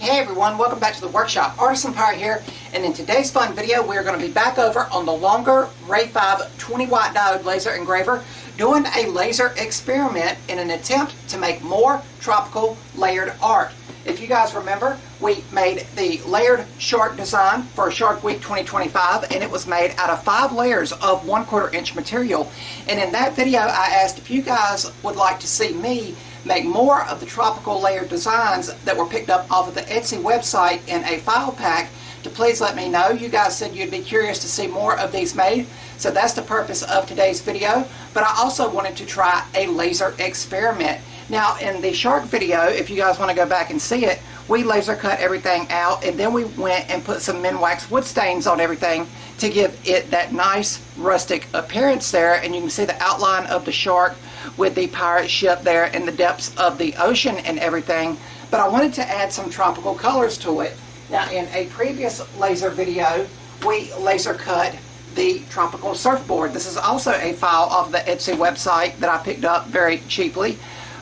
Hey everyone, welcome back to the workshop. Artisan Pirate here, and in today's fun video we're going to be back over on the Longer Ray5 20W Diode Laser Engraver, doing a laser experiment in an attempt to make more tropical layered art. If you guys remember, we made the layered shark design for Shark Week 2025, and it was made out of 5 layers of 1/4 inch material. And in that video I asked if you guys would like to see me make more of the tropical layered designs that were picked up off of the Etsy website in a file pack, to please let me know. You guys said you'd be curious to see more of these made, so that's the purpose of today's video. But I also wanted to try a laser experiment. Now in the shark video, if you guys want to go back and see it, we laser cut everything out, and then we went and put some Minwax wood stains on everything to give it that nice rustic appearance there. And you can see the outline of the shark with the pirate ship there in the depths of the ocean and everything. But I wanted to add some tropical colors to it. Now in a previous laser video, we laser cut the tropical surfboard. This is also a file off the Etsy website that I picked up very cheaply.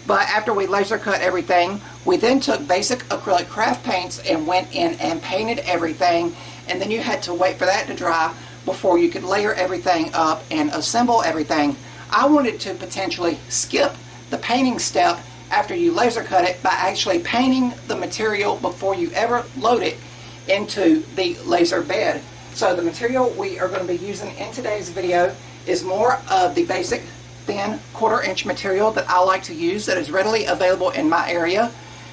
But after we laser cut everything, we then took basic acrylic craft paints and went in and painted everything, and then you had to wait for that to dry before you could layer everything up and assemble everything. I wanted to potentially skip the painting step after you laser cut it by actually painting the material before you ever load it into the laser bed. So the material we are going to be using in today's video is more of the basic thin 1/4 inch material that I like to use, that is readily available in my area.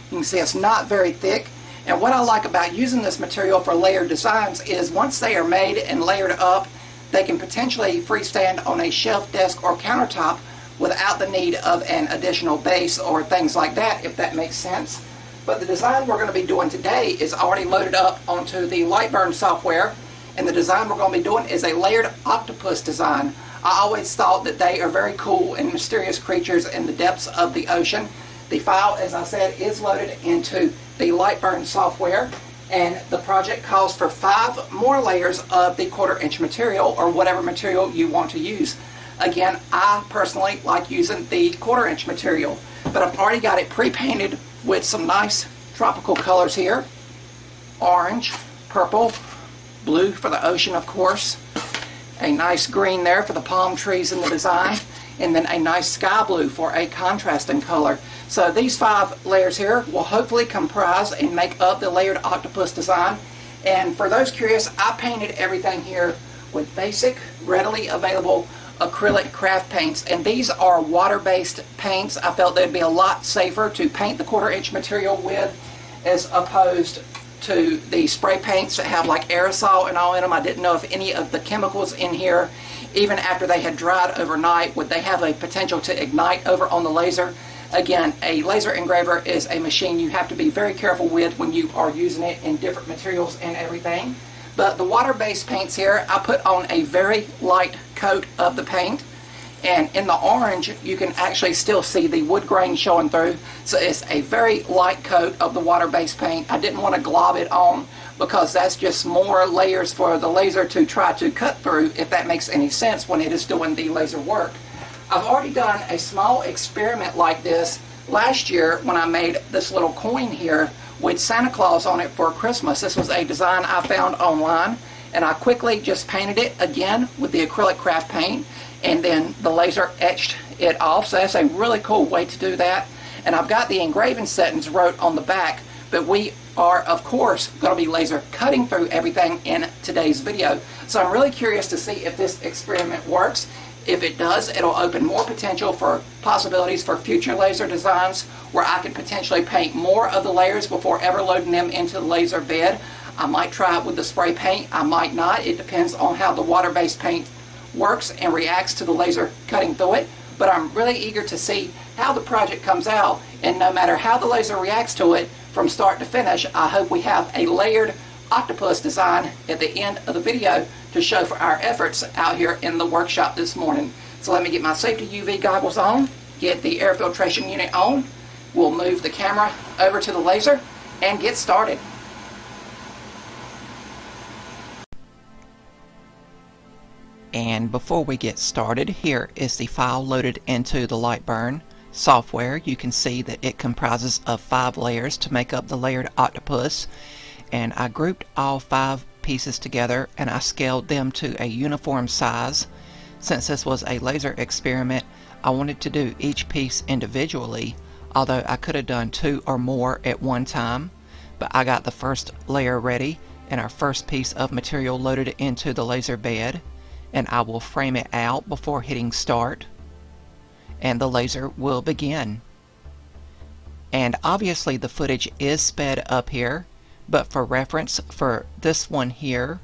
You can see it's not very thick, and what I like about using this material for layered designs is once they are made and layered up, they can potentially freestand on a shelf, desk, or countertop without the need of an additional base or things like that, if that makes sense. But the design we're going to be doing today is already loaded up onto the Lightburn software, and the design we're going to be doing is a layered octopus design. I always thought that they are very cool and mysterious creatures in the depths of the ocean. The file, as I said, is loaded into the Lightburn software, and the project calls for 5 more layers of the 1/4 inch material, or whatever material you want to use. Again, I personally like using the 1/4 inch material, but I've already got it pre-painted with some nice tropical colors here. Orange, purple, blue for the ocean, of course. A nice green there for the palm trees in the design, and then a nice sky blue for a contrasting color. So these 5 layers here will hopefully comprise and make up the layered octopus design. And for those curious, I painted everything here with basic, readily available acrylic craft paints, and these are water-based paints. I felt they'd be a lot safer to paint the 1/4 inch material with, as opposed to the spray paints that have like aerosol and all in them. I didn't know if any of the chemicals in here, even after they had dried overnight, would they have a potential to ignite over on the laser. Again, a laser engraver is a machine you have to be very careful with when you are using it in different materials and everything. But the water-based paints here, I put on a very light coat of the paint, and in the orange you can actually still see the wood grain showing through. So it's a very light coat of the water-based paint. I didn't want to glob it on, because that's just more layers for the laser to try to cut through, if that makes any sense, when it is doing the laser work. I've already done a small experiment like this last year when I made this little coin here with Santa Claus on it for Christmas. This was a design I found online, and I quickly just painted it again with the acrylic craft paint, and then the laser etched it off. So that's a really cool way to do that. And I've got the engraving settings wrote on the back, but we are of course going to be laser cutting through everything in today's video. So I'm really curious to see if this experiment works. If it does, it'll open more potential for possibilities for future laser designs, where I could potentially paint more of the layers before ever loading them into the laser bed. I might try it with the spray paint, I might not. It depends on how the water-based paint works and reacts to the laser cutting through it. But I'm really eager to see how the project comes out, and no matter how the laser reacts to it from start to finish, I hope we have a layered octopus design at the end of the video to show for our efforts out here in the workshop this morning. So let me get my safety UV goggles on, get the air filtration unit on. We'll move the camera over to the laser and get started. And before we get started, here is the file loaded into the Lightburn Software, you can see that it comprises of 5 layers to make up the layered octopus, and I grouped all 5 pieces together and I scaled them to a uniform size. Since this was a laser experiment, I wanted to do each piece individually, although I could have done 2 or more at one time. But I got the first layer ready and our first piece of material loaded into the laser bed, and I will frame it out before hitting start, and the laser will begin. And obviously the footage is sped up here, but for reference for this one here,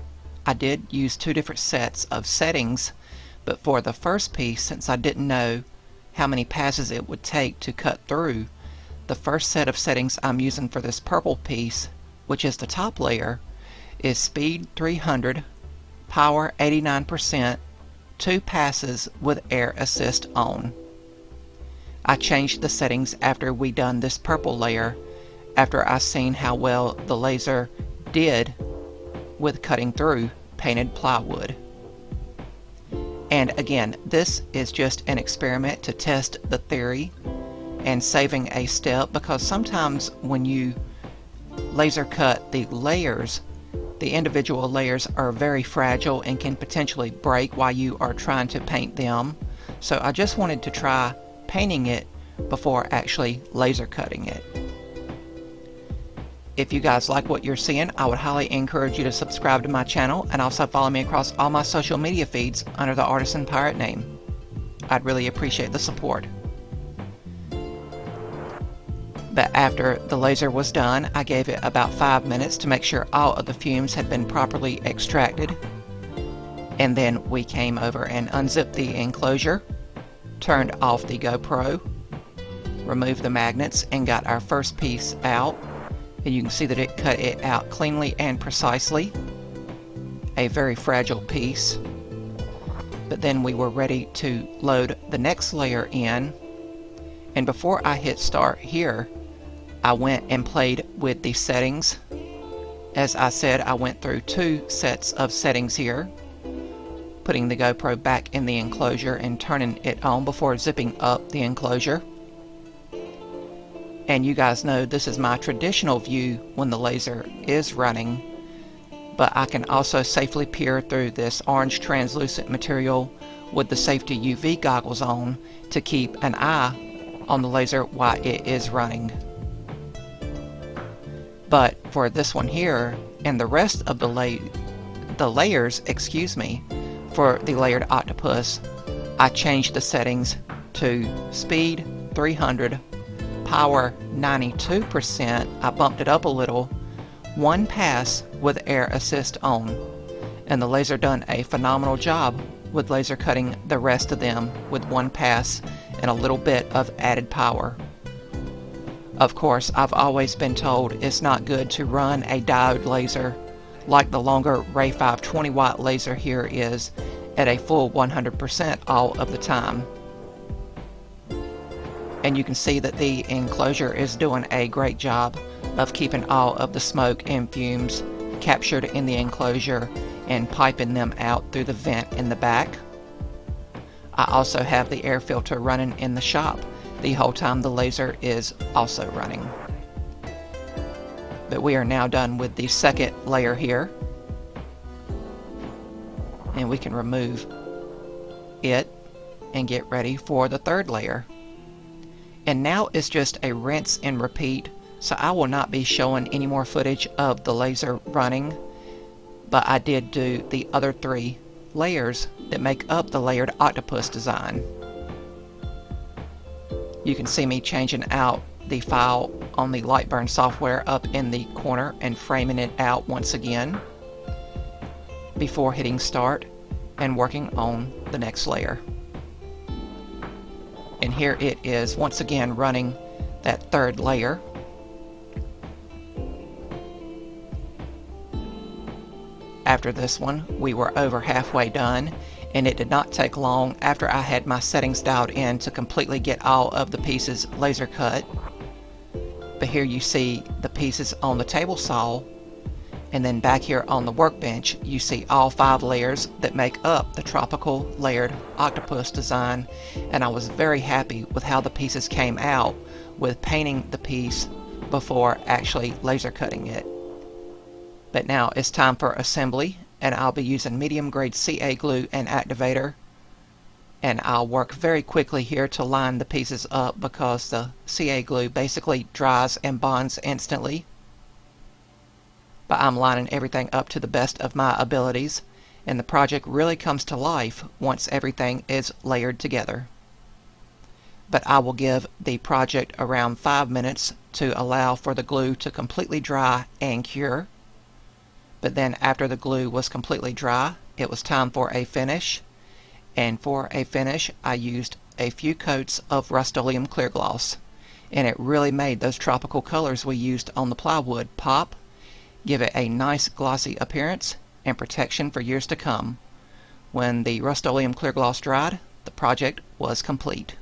I did use 2 different sets of settings. But for the first piece, since I didn't know how many passes it would take to cut through, the first set of settings I'm using for this purple piece, which is the top layer, is speed 300, power 89%, 2 passes with air assist on. I changed the settings after we done this purple layer, after I seen how well the laser did with cutting through painted plywood. And again, this is just an experiment to test the theory and saving a step, because sometimes when you laser cut the layers, the individual layers are very fragile and can potentially break while you are trying to paint them. So I just wanted to try painting it before actually laser cutting it. If you guys like what you're seeing, I would highly encourage you to subscribe to my channel and also follow me across all my social media feeds under the Artisan Pirate name. I'd really appreciate the support. But after the laser was done, I gave it about 5 minutes to make sure all of the fumes had been properly extracted. And then we came over and unzipped the enclosure, turned off the GoPro, removed the magnets, and got our first piece out. And you can see that it cut it out cleanly and precisely. A very fragile piece. But then we were ready to load the next layer in. And before I hit start here, I went and played with the settings. As I said, I went through 2 sets of settings here, putting the GoPro back in the enclosure and turning it on before zipping up the enclosure. And you guys know this is my traditional view when the laser is running, but I can also safely peer through this orange translucent material with the safety UV goggles on to keep an eye on the laser while it is running. But for this one here and the rest of the layers, for the layered octopus, I changed the settings to speed 300, power 92%, I bumped it up a little, 1 pass with air assist on, and the laser done a phenomenal job with laser cutting the rest of them with 1 pass and a little bit of added power. Of course, I've always been told it's not good to run a diode laser like the Longer Ray5 20W laser here is at a full 100% all of the time. And you can see that the enclosure is doing a great job of keeping all of the smoke and fumes captured in the enclosure and piping them out through the vent in the back. I also have the air filter running in the shop the whole time the laser is also running. But we are now done with the second layer here, and we can remove it and get ready for the third layer. And now it's just a rinse and repeat, so I will not be showing any more footage of the laser running, but I did do the other 3 layers that make up the layered octopus design. You can see me changing out the file on the Lightburn software up in the corner and framing it out once again before hitting start and working on the next layer. And here it is once again running that third layer. After this one, we were over halfway done, and it did not take long after I had my settings dialed in to completely get all of the pieces laser cut. But here you see the pieces on the table saw, And then back here on the workbench, you see all 5 layers that make up the Tropical Layered Octopus Design. And I was very happy with how the pieces came out with painting the piece before actually laser cutting it. But now it's time for assembly, and I'll be using medium grade CA glue and activator. And I'll work very quickly here to line the pieces up because the CA glue basically dries and bonds instantly. But I'm lining everything up to the best of my abilities, and the project really comes to life once everything is layered together. But I will give the project around 5 minutes to allow for the glue to completely dry and cure. But then after the glue was completely dry, it was time for a finish. And for a finish, I used a few coats of Rust-Oleum clear gloss, and it really made those tropical colors we used on the plywood pop, give it a nice glossy appearance and protection for years to come. When the Rust-Oleum clear gloss dried, the project was complete.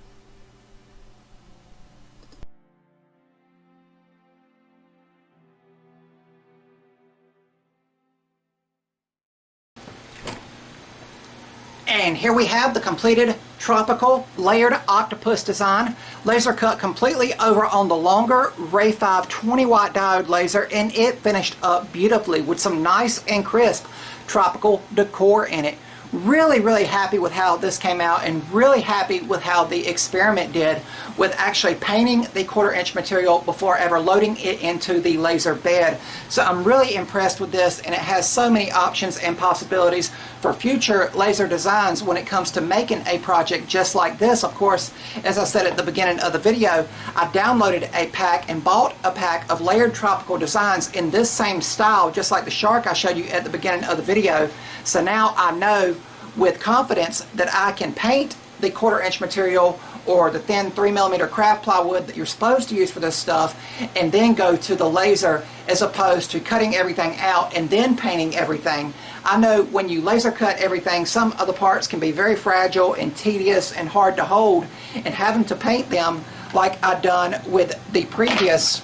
And here we have the completed Tropical Layered Octopus Design, laser cut completely over on the Longer Ray5 20W diode laser, and it finished up beautifully with some nice and crisp tropical decor in it. Really happy with how this came out, and really happy with how the experiment did with actually painting the 1/4 inch material before ever loading it into the laser bed. So I'm really impressed with this, and it has so many options and possibilities for future laser designs when it comes to making a project just like this. Of course, as I said at the beginning of the video, I downloaded a pack and bought a pack of layered tropical designs in this same style, just like the shark I showed you at the beginning of the video. So now I know with confidence that I can paint the 1/4 inch material or the thin 3mm craft plywood that you're supposed to use for this stuff, and then go to the laser as opposed to cutting everything out and then painting everything. I know when you laser cut everything, some of the parts can be very fragile and tedious and hard to hold, and having to paint them like I've done with the previous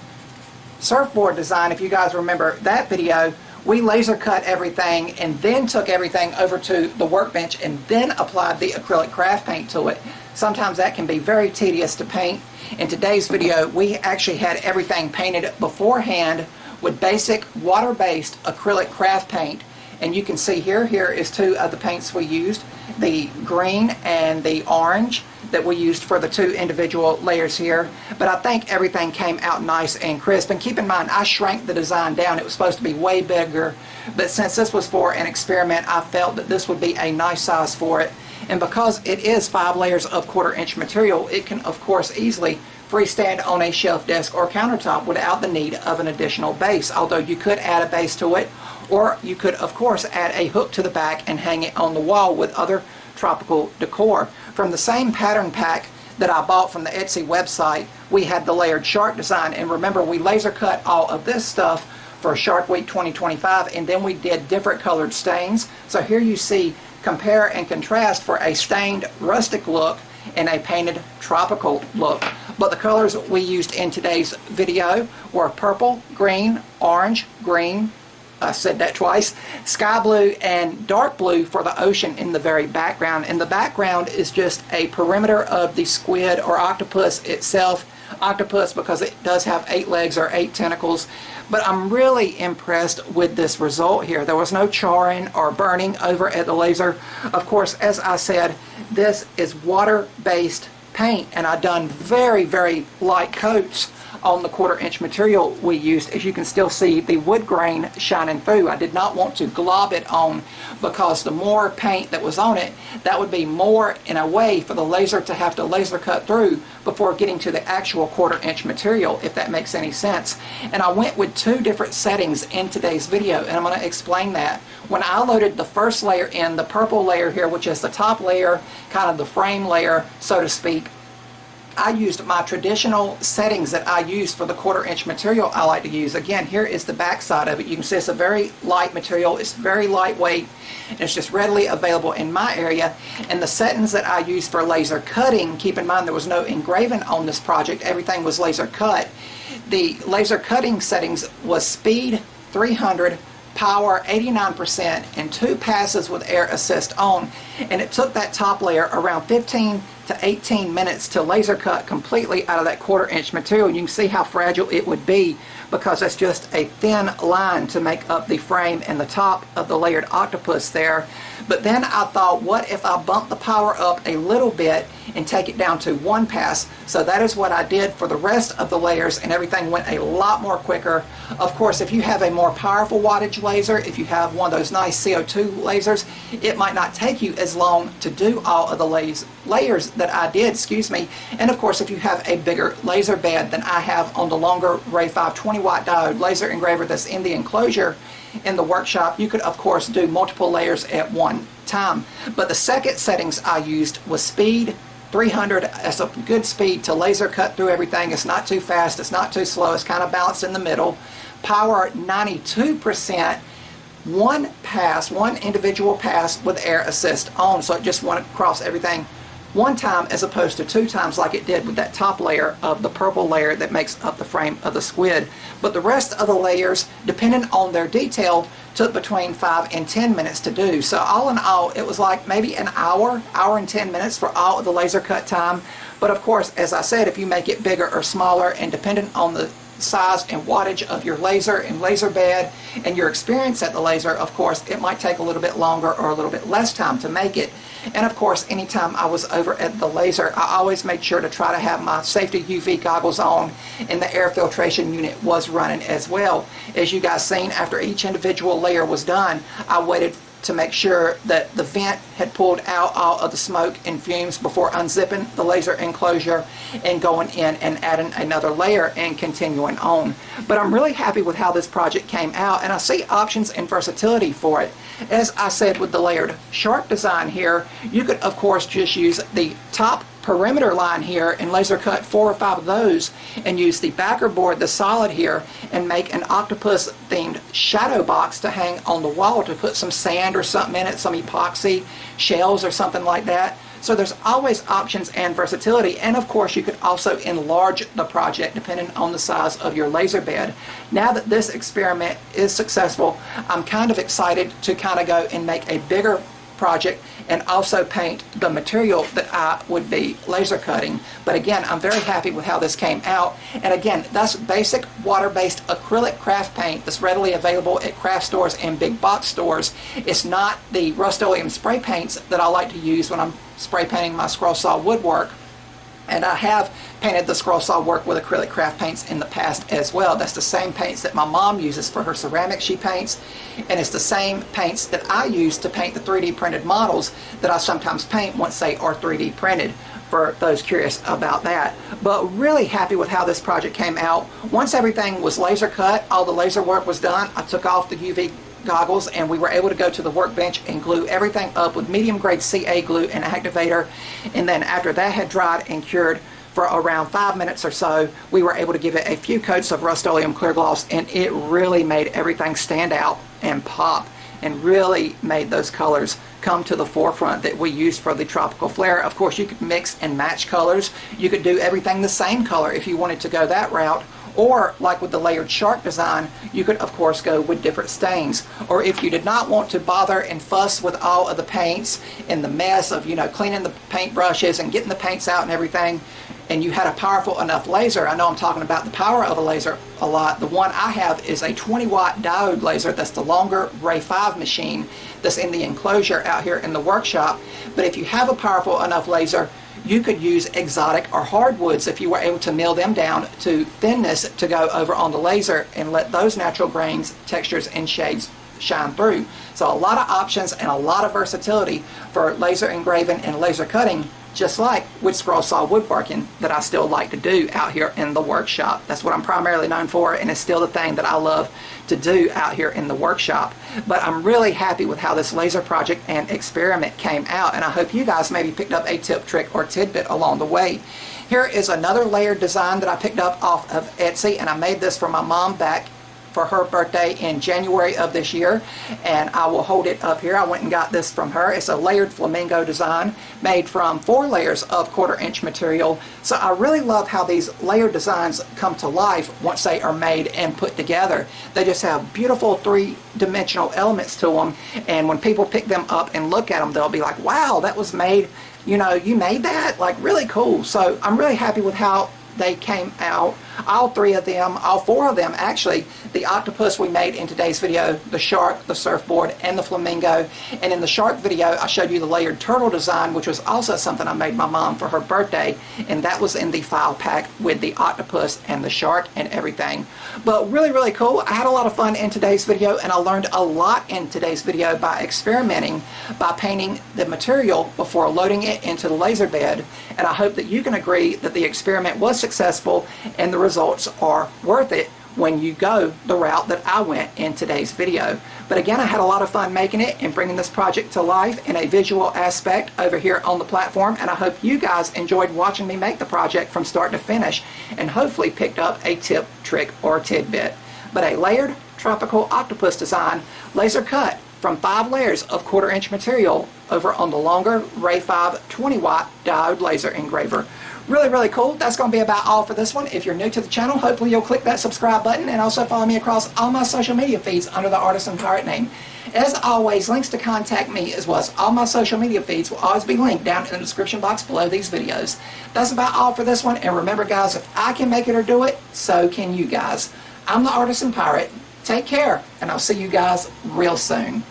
surfboard design, if you guys remember that video, we laser cut everything and then took everything over to the workbench and then applied the acrylic craft paint to it. Sometimes that can be very tedious to paint. In today's video, we actually had everything painted beforehand with basic water-based acrylic craft paint. And you can see here is 2 of the paints we used, the green and the orange that we used for the 2 individual layers here. But I think everything came out nice and crisp. And keep in mind, I shrank the design down. It was supposed to be way bigger, but since this was for an experiment, I felt that this would be a nice size for it. And because it is 5 layers of 1/4 inch material, it can of course easily freestand on a shelf, desk, or countertop without the need of an additional base. Although you could add a base to it, or you could of course add a hook to the back and hang it on the wall with other tropical decor. From the same pattern pack that I bought from the Etsy website, we had the layered shark design. And remember, we laser cut all of this stuff for Shark Week 2025, and then we did different colored stains. So here you see compare and contrast for a stained rustic look and a painted tropical look. But the colors we used in today's video were purple, green, orange, green, I said that twice, sky blue, and dark blue for the ocean in the very background. And the background is just a perimeter of the squid or octopus itself. Octopus because it does have 8 legs or 8 tentacles. But I'm really impressed with this result here. There was no charring or burning over at the laser. Of course, as I said, this is water-based paint, and I've done very light coats on the 1/4 inch material we used. As you can still see the wood grain shining through. I did not want to glob it on, because the more paint that was on it, that would be more in a way for the laser to have to laser cut through before getting to the actual 1/4 inch material, if that makes any sense. And I went with 2 different settings in today's video, and I'm going to explain that. When I loaded the first layer in, the purple layer here, which is the top layer, kind of the frame layer, so to speak, I used my traditional settings that I use for the 1/4 inch material I like to use. Again, here is the back side of it. You can see it's a very light material. It's very lightweight, and it's just readily available in my area. And the settings that I use for laser cutting, keep in mind there was no engraving on this project. Everything was laser cut. The laser cutting settings was speed 300, power 89%, and 2 passes with air assist on. And it took that top layer around 15 to 18 minutes to laser cut completely out of that 1/4-inch material. You can see how fragile it would be because it's just a thin line to make up the frame and the top of the layered octopus there. But then I thought, what if I bump the power up a little bit and take it down to 1 pass? So that is what I did for the rest of the layers, and everything went a lot more quicker. Of course, if you have a more powerful wattage laser, if you have one of those nice CO2 lasers, it might not take you as long to do all of the layers that I did, And of course, if you have a bigger laser bed than I have on the Longer Ray5 20W diode laser engraver that's in the enclosure in the workshop, you could of course do multiple layers at one time. But the second settings I used was speed 300. That's a good speed to laser cut through everything. It's not too fast, it's not too slow, it's kind of balanced in the middle. Power 92%, 1 pass, 1 individual pass with air assist on, so it just went across everything 1 time as opposed to 2 times like it did with that top layer of the purple layer that makes up the frame of the squid. But the rest of the layers, depending on their detail, took between 5 and 10 minutes to do. So all in all, it was like maybe an hour and 10 minutes for all of the laser cut time. But of course, as I said, if you make it bigger or smaller, and depending on the size and wattage of your laser and laser bed and your experience at the laser, of course, it might take a little bit longer or a little bit less time to make it. And of course, anytime I was over at the laser, I always made sure to try to have my safety UV goggles on, and the air filtration unit was running as well. As you guys seen, after each individual layer was done, I waited to make sure that the vent had pulled out all of the smoke and fumes before unzipping the laser enclosure and going in and adding another layer and continuing on. But I'm really happy with how this project came out, and I see options and versatility for it. As I said with the layered shark design here, you could of course just use the top perimeter line here and laser cut 4 or 5 of those, and use the backer board, the solid here, and make an octopus themed shadow box to hang on the wall to put some sand or something in it, some epoxy shells or something like that. So there's always options and versatility, and of course you could also enlarge the project depending on the size of your laser bed. Now that this experiment is successful, I'm kind of excited to kind of go and make a bigger project and also paint the material that I would be laser cutting. But again, I'm very happy with how this came out. And again, that's basic water-based acrylic craft paint that's readily available at craft stores and big box stores. It's not the Rust-Oleum spray paints that I like to use when I'm spray painting my scroll saw woodwork. And I have painted the scroll saw work with acrylic craft paints in the past as well. That's the same paints that my mom uses for her ceramics she paints, and it's the same paints that I use to paint the 3D printed models that I sometimes paint once they are 3D printed, for those curious about that. But really happy with how this project came out. Once everything was laser cut, all the laser work was done, I took off the UV goggles and we were able to go to the workbench and glue everything up with medium grade CA glue and activator. And then after that had dried and cured for around 5 minutes or so, we were able to give it a few coats of Rust-Oleum clear gloss, and it really made everything stand out and pop, and really made those colors come to the forefront that we used for the tropical flare. Of course, you could mix and match colors. You could do everything the same color if you wanted to go that route. Or, like with the layered shark design, you could of course go with different stains. Or if you did not want to bother and fuss with all of the paints and the mess of, you know, cleaning the paint brushes and getting the paints out and everything, and you had a powerful enough laser, I know I'm talking about the power of a laser a lot. The one I have is a 20-watt diode laser. That's the Longer Ray5 machine that's in the enclosure out here in the workshop. But if you have a powerful enough laser, you could use exotic or hardwoods if you were able to mill them down to thinness to go over on the laser and let those natural grains, textures, and shades shine through. So a lot of options and a lot of versatility for laser engraving and laser cutting, just like with scroll saw woodworking that I still like to do out here in the workshop. That's what I'm primarily known for, and it's still the thing that I love to do out here in the workshop. But I'm really happy with how this laser project and experiment came out, and I hope you guys maybe picked up a tip, trick, or tidbit along the way. Here is another layered design that I picked up off of Etsy, and I made this for my mom back for her birthday in January of this year, and I will hold it up here. I went and got this from her. It's a layered flamingo design made from 4 layers of 1/4" material. So I really love how these layered designs come to life once they are made and put together. They just have beautiful 3-dimensional elements to them, and when people pick them up and look at them, they'll be like, wow, that was made, you know, you made that? Like, really cool. So I'm really happy with how they came out. All 3 of them, all 4 of them actually, the octopus we made in today's video, the shark, the surfboard, and the flamingo. And in the shark video, I showed you the layered turtle design, which was also something I made my mom for her birthday, and that was in the file pack with the octopus and the shark and everything. But really, really cool. I had a lot of fun in today's video, and I learned a lot in today's video by experimenting, by painting the material before loading it into the laser bed. And I hope that you can agree that the experiment was successful and the results are worth it when you go the route that I went in today's video. But again, I had a lot of fun making it and bringing this project to life in a visual aspect over here on the platform, and I hope you guys enjoyed watching me make the project from start to finish and hopefully picked up a tip, trick, or tidbit. But a layered tropical octopus design, laser cut from 5 layers of 1/4" material over on the Longer Ray5 20W diode laser engraver. Really, really cool. That's going to be about all for this one. If you're new to the channel, hopefully you'll click that subscribe button and also follow me across all my social media feeds under the Artisan Pirate name. As always, links to contact me as well as all my social media feeds will always be linked down in the description box below these videos. That's about all for this one. And remember, guys, if I can make it or do it, so can you guys. I'm the Artisan Pirate. Take care, and I'll see you guys real soon.